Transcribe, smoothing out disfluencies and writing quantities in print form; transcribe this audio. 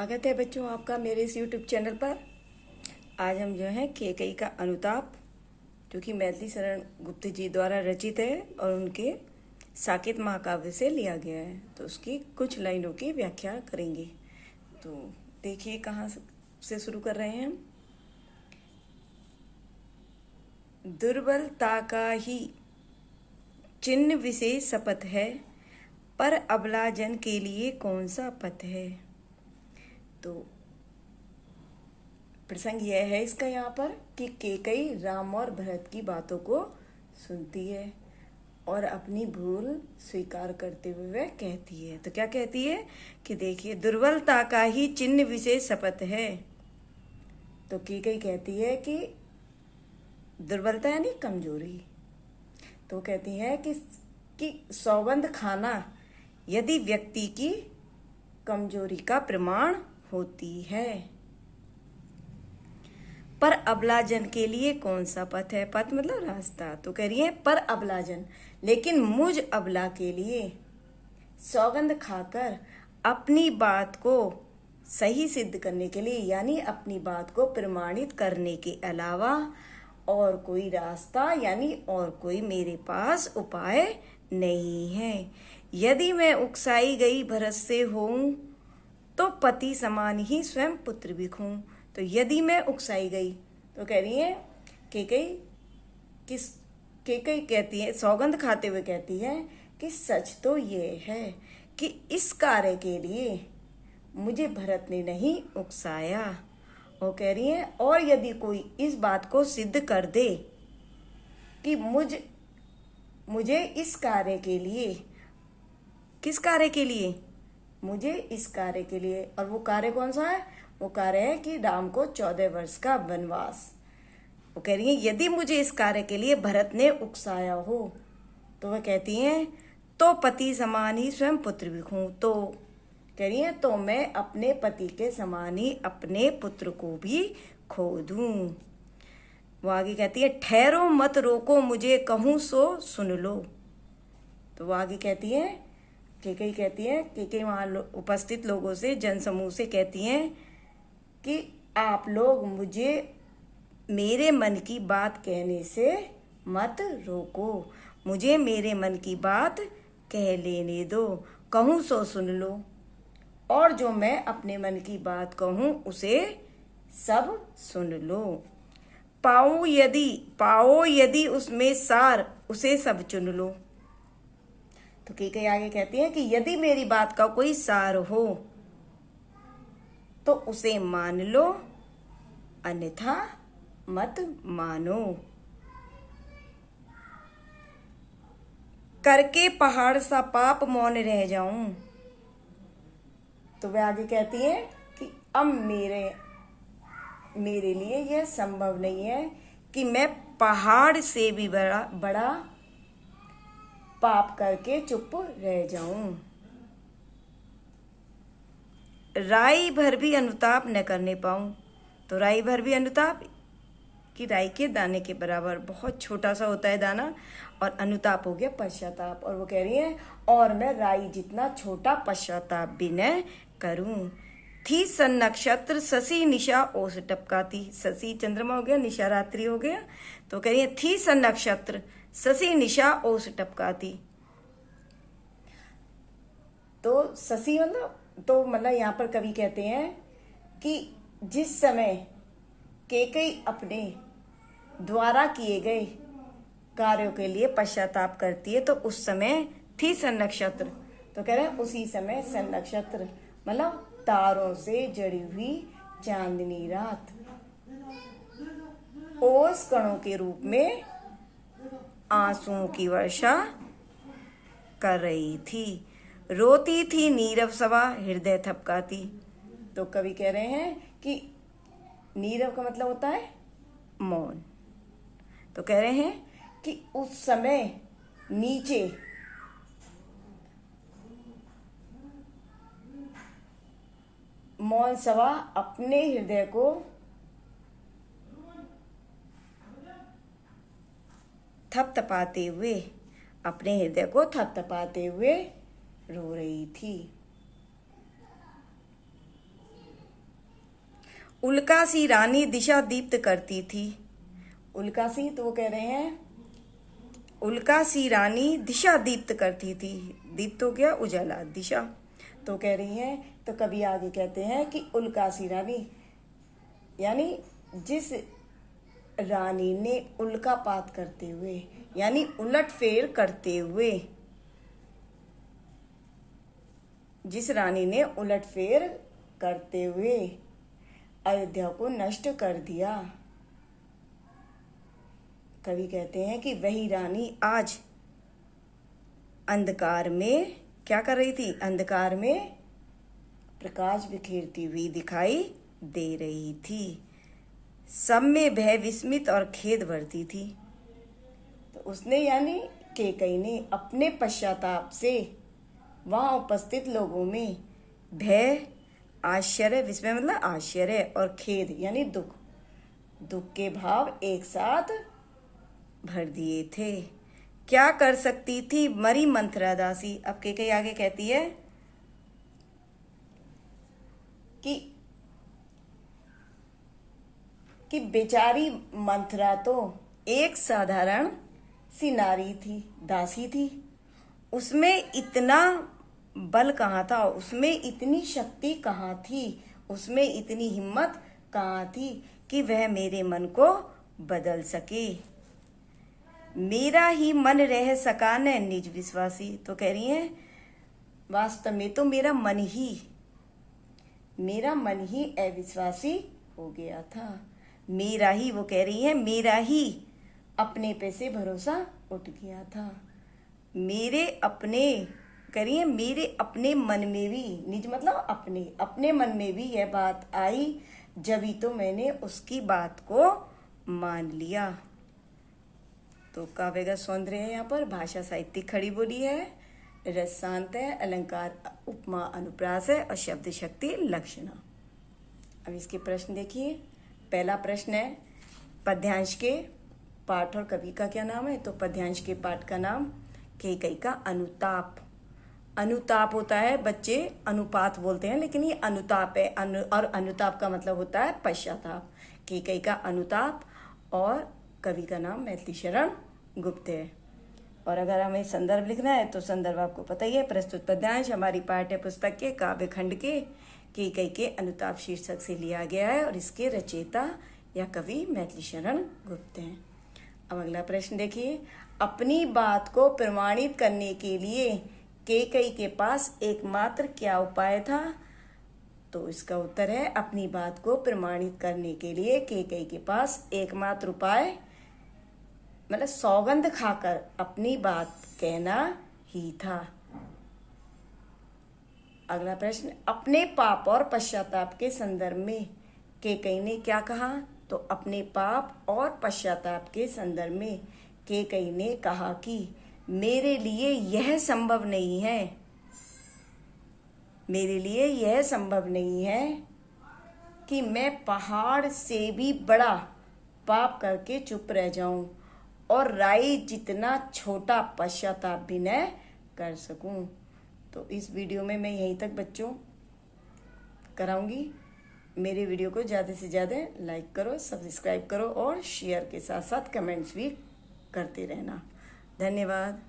स्वागत है बच्चों आपका मेरे इस YouTube चैनल पर। आज हम जो है केकई का अनुताप, जो कि मैथिली शरण गुप्त जी द्वारा रचित है और उनके साकेत महाकाव्य से लिया गया है, तो उसकी कुछ लाइनों की व्याख्या करेंगे। तो देखिए कहाँ से शुरू कर रहे हैं हम। दुर्बलता का ही चिन्ह विशेष शपथ है, पर अबला जन के लिए कौन सा पथ है। तो प्रसंग यह है इसका यहाँ पर कि केकई राम और भरत की बातों को सुनती है और अपनी भूल स्वीकार करते हुए वह कहती है। तो क्या कहती है कि देखिए, दुर्बलता का ही चिन्ह विशेष शपथ है। तो केकई कहती है कि दुर्बलता यानी कमजोरी। तो कहती है कि सौगंध खाना यदि व्यक्ति की कमजोरी का प्रमाण होती है, पर अबलाजन के लिए कौन सा पथ है। पथ मतलब रास्ता। तो कह रही है पर अबलाजन, लेकिन मुझ अबला के लिए सौगंध खाकर अपनी बात को सही सिद्ध करने के लिए, यानी अपनी बात को प्रमाणित करने के अलावा और कोई रास्ता यानी और कोई मेरे पास उपाय नहीं है। यदि मैं उकसाई गई भरत से हूं, तो पति समान ही स्वयं पुत्र भी खूं। तो यदि मैं उकसाई गई, तो कह रही है केकई कहती है, सौगंध खाते हुए कहती है कि सच तो ये है कि इस कार्य के लिए मुझे भरत ने नहीं उकसाया। वो कह रही है और यदि कोई इस बात को सिद्ध कर दे कि मुझे इस कार्य के लिए, किस कार्य के लिए, मुझे इस कार्य के लिए, और वो कार्य कौन सा है, वो कार्य है कि राम को 14 वर्ष का वनवास। वो कह रही है यदि मुझे इस कार्य के लिए भरत ने उकसाया हो, तो वह कहती हैं तो पति समान ही स्वयं पुत्र भी खूं। तो कह रही है तो मैं अपने पति के समान ही अपने पुत्र को भी खो दूं। वो आगे कहती है ठहरो मत रोको मुझे, कहूं सो सुन लो। तो वो आगे कहती है, केकई वहाँ उपस्थित लोगों से, जनसमूह से कहती हैं कि आप लोग मुझे मेरे मन की बात कहने से मत रोको, मुझे मेरे मन की बात कह लेने दो, कहूँ सो सुन लो, और जो मैं अपने मन की बात कहूँ उसे सब सुन लो। पाओ यदि उसमें सार, उसे सब चुन लो। तो केकई आगे कहती है कि यदि मेरी बात का कोई सार हो तो उसे मान लो, अन्यथा मत मानो। करके पहाड़ सा पाप मौन रह जाऊं। तो वह आगे कहती है कि अब मेरे लिए यह संभव नहीं है कि मैं पहाड़ से भी बड़ा पाप करके चुप रह जाऊं। राई भर भी अनुताप न करने पाऊं। तो राई भर भी अनुताप कि राई के दाने के बराबर, बहुत छोटा सा होता है दाना, और अनुताप हो गया पश्चाताप। और वो कह रही है और मैं राई जितना छोटा पश्चाताप भी न करूं। थी सन नक्षत्र शशि निशा ओस टपकाती। शशि चंद्रमा हो गया, निशा रात्रि हो गया। तो कह रही है थी सन नक्षत्र शशि निशा ओस टपकाती। तो शशि मतलब यहाँ पर कवि कहते हैं कि जिस समय केकई अपने द्वारा किए गए कार्यों के लिए पश्चाताप करती है, तो उस समय थी सन नक्षत्र। तो कह रहे हैं उसी समय सन नक्षत्र मतलब तारों से जड़ी हुई चांदनी रात ओस कणों के रूप में आंसुओं की वर्षा कर रही थी। रोती थी नीरव सभा हृदय थपकाती। तो कवि कह रहे हैं कि नीरव का मतलब होता है मौन। तो कह रहे हैं कि उस समय नीचे मौन सभा अपने हृदय को थपथपाते हुए, अपने हृदय को थपथपाते हुए रो रही थी। उल्का सी रानी दिशा दीप्त करती थी। उल्का सी, तो वो कह रहे हैं उल्का सी रानी दिशा दीप्त करती थी। दीप्त हो गया उजाला, दिशा तो कह रही हैं। तो कभी आगे कहते हैं कि उल्का सी रानी यानी जिस रानी ने उल्कापात करते हुए यानी उलटफेर करते हुए, जिस रानी ने उलटफेर करते हुए अयोध्या को नष्ट कर दिया। कवि कहते हैं कि वही रानी आज अंधकार में क्या कर रही थी? अंधकार में प्रकाश बिखेरती हुई दिखाई दे रही थी। सब में भय, विस्मित और खेद भरती थी। तो उसने यानी कैकेयी ने अपने पश्चाताप से वहां उपस्थित लोगों में भय, आश्चर्य, विस्मय मतलब आश्चर्य, और खेद यानी दुख, दुख के भाव एक साथ भर दिए थे। क्या कर सकती थी मरी मंथरा दासी? अब कैकेयी आगे कहती है कि बेचारी मंथरा तो एक साधारण सी नारी थी, दासी थी। उसमें इतना बल कहाँ था? उसमें इतनी शक्ति कहाँ थी? उसमें इतनी हिम्मत कहाँ थी कि वह मेरे मन को बदल सके? मेरा ही मन रह सका न निज विश्वासी। तो कह रही हैं वास्तव में तो मेरा मन ही अविश्वासी हो गया था। मेरा ही, वो कह रही है मेरा ही अपने पे से भरोसा उठ गया था। मेरे अपने, करिए मेरे अपने मन में भी, निज मतलब अपने मन में भी यह बात आई, जब ही तो मैंने उसकी बात को मान लिया। तो काव्य का सौंदर्य है, यहाँ पर भाषा साहित्यिक खड़ी बोली है, रस शांत है, अलंकार उपमा अनुप्रास है और शब्द शक्ति लक्षणा। अब इसके प्रश्न देखिए। पहला प्रश्न है पद्यांश के पाठ और कवि का क्या नाम है? तो पद्यांश के पाठ का नाम कैकेयी का अनुताप। अनुताप होता है बच्चे, अनुपात बोलते हैं लेकिन ये अनुताप है। और अनुताप का मतलब होता है पश्चाताप। कैकेयी का अनुताप और कवि का नाम मैथिली शरण गुप्त है। और अगर हमें संदर्भ लिखना है तो संदर्भ आपको पता ही है, प्रस्तुत पद्यांश हमारी पाठ्य पुस्तक के काव्य खंड के कैकेयी के अनुताप शीर्षक से लिया गया है और इसके रचयिता या कवि मैथिली शरण गुप्त हैं। अब अगला प्रश्न देखिए। अपनी बात को प्रमाणित करने के लिए कैकेयी के पास एकमात्र क्या उपाय था? तो इसका उत्तर है अपनी बात को प्रमाणित करने के लिए कैकेयी के पास एकमात्र उपाय मतलब सौगंध खाकर अपनी बात कहना ही था। अगला प्रश्न, अपने पाप और पश्चाताप के संदर्भ में कैकेयी ने क्या कहा? तो अपने पाप और पश्चाताप के संदर्भ में कैकेयी ने कहा कि मेरे लिए यह संभव नहीं है, मेरे लिए यह संभव नहीं है कि मैं पहाड़ से भी बड़ा पाप करके चुप रह जाऊं और राई जितना छोटा पश्चाताप भी न कर सकूं। तो इस वीडियो में मैं यहीं तक बच्चों कराऊंगी। मेरे वीडियो को ज़्यादा से ज़्यादा लाइक करो, सब्सक्राइब करो और शेयर के साथ साथ कमेंट्स भी करते रहना। धन्यवाद।